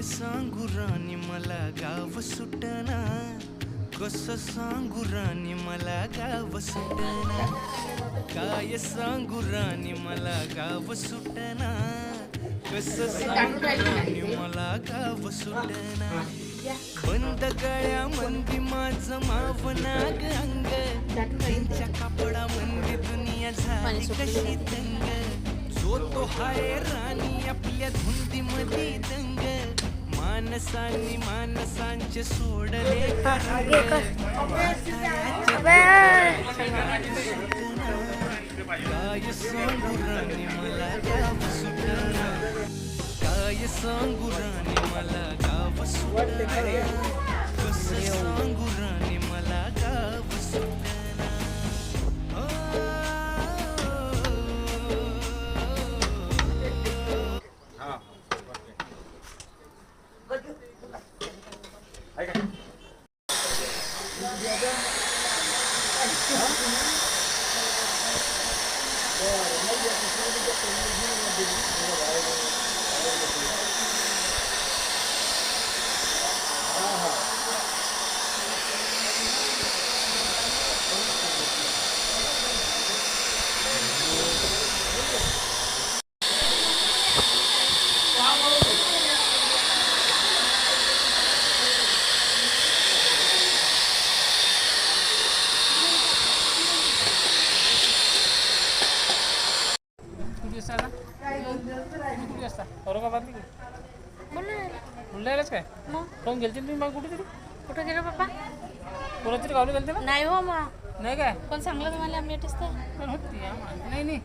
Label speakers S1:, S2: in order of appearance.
S1: काय सांगू राणी मला गाव सुटना, कसं सांगू राणी मला गाव सुटना, काय सांगू राणी मला गाव सुटना, कसं सांगू राणी मला गाव सुटना. बंद गळ्या मंदी माझं मावनाग अंग, त्यांच्या कापडा मंदी दुनिया झाली कशी दंग. जो तो हाय राणी आपल्या धुंदी मध्ये दंग, मानसांनी मानसांचे सोडले तरंग. काय सांगू राणी मला गाव सुटना, काय सांगू राणी मला गाव सुटना, कसं सांगू राणी मला गाव सुटना.
S2: औरंगाबाद बुलढाण्यालाच काय कोण गेलते तुम्ही मग कुठे
S3: कुठं गेलो पप्पा?
S2: कोणाच्या गावला गेलते ना?
S3: नाही हो मग
S2: नाही काय
S3: कोण सांगलं तुम्हाला आम्ही
S2: पण होती नाही